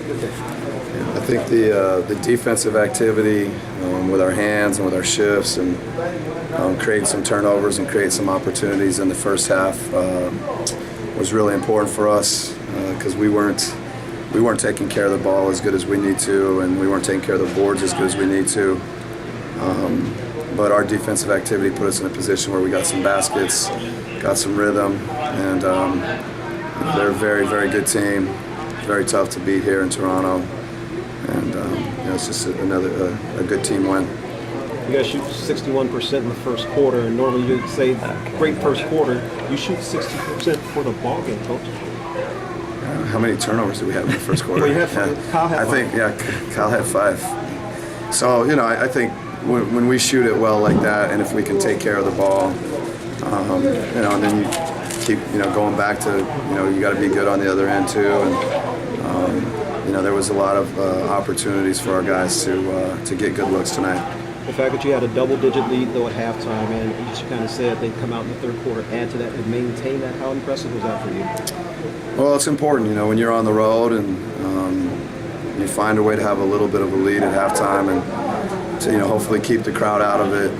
I think the defensive activity with our hands and with our shifts and creating some turnovers and creating some opportunities in the first half was really important for us because we weren't taking care of the ball as good as we need to, and we weren't taking care of the boards as good as we need to. But our defensive activity put us in a position where we got some baskets, got some rhythm, and they're a very, very good team. Very tough to beat here in Toronto, and it's just a good team win. You guys shoot 61% in the first quarter, and normally you'd say great first quarter. You shoot 60% for the ball game, Coach. How many turnovers did we have in the first quarter? Well, you had Kyle had Kyle had 5. So I think when we shoot it well like that, and if we can take care of the ball, and then you keep going back to you got to be good on the other end too, and there was a lot of opportunities for our guys to get good looks tonight. The fact that you had a double-digit lead though at halftime, and you kind of said they'd come out in the third quarter, add to that and maintain that. How impressive was that for you? Well, it's important, when you're on the road and you find a way to have a little bit of a lead at halftime, and to hopefully keep the crowd out of it.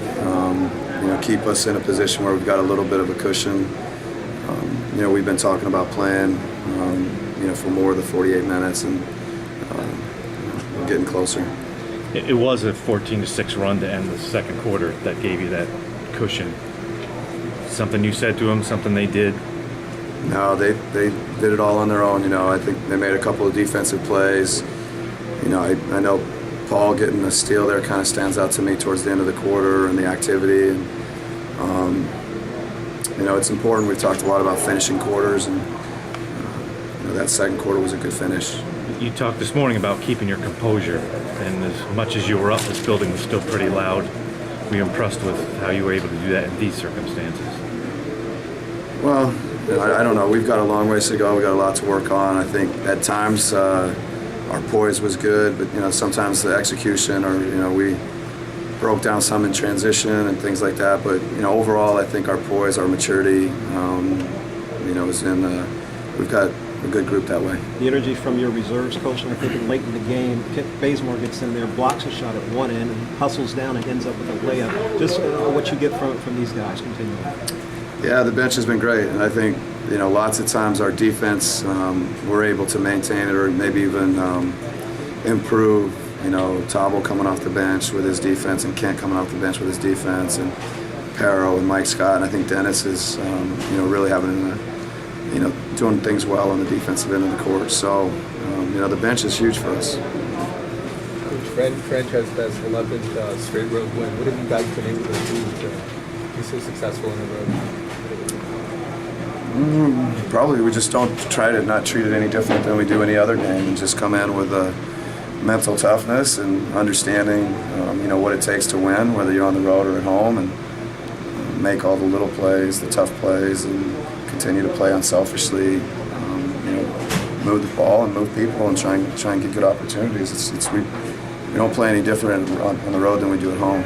Keep us in a position where we've got a little bit of a cushion. We've been talking about playing, for more of the 48 minutes, and we're getting closer. It was a 14-6 run to end the second quarter that gave you that cushion. Something you said to them, something they did? No, they did it all on their own. I think they made a couple of defensive plays. I know Paul getting a steal there kind of stands out to me towards the end of the quarter and the activity. And it's important. We've talked a lot about finishing quarters, and that second quarter was a good finish. You talked this morning about keeping your composure, and as much as you were up, this building was still pretty loud. Were you impressed with how you were able to do that in these circumstances? Well, I don't know. We've got a long ways to go. We've got a lot to work on. I think at times our poise was good, but sometimes the execution, or we broke down some in transition and things like that. But overall, I think our poise, our maturity, is in. We've got a good group that way. The energy from your reserves, Coach, and I think late in the game, Bazemore gets in there, blocks a shot at one end, and hustles down and ends up with a layup. Just what you get from these guys continuing. Yeah, the bench has been great, and I think lots of times our defense we're able to maintain it or maybe even improve. Tabo coming off the bench with his defense, and Kent coming off the bench with his defense, and Perro and Mike Scott, and I think Dennis is really having doing things well on the defensive end of the court. So the bench is huge for us. Franchise best 11th straight road win. What have you guys been able to do to be so successful on the road? Probably we just don't try to not treat it any different than we do any other game, and just come in with a mental toughness and understanding what it takes to win, whether you're on the road or at home, and make all the little plays, the tough plays, and continue to play unselfishly. Move the ball and move people and try and get good opportunities. We don't play any different on the road than we do at home.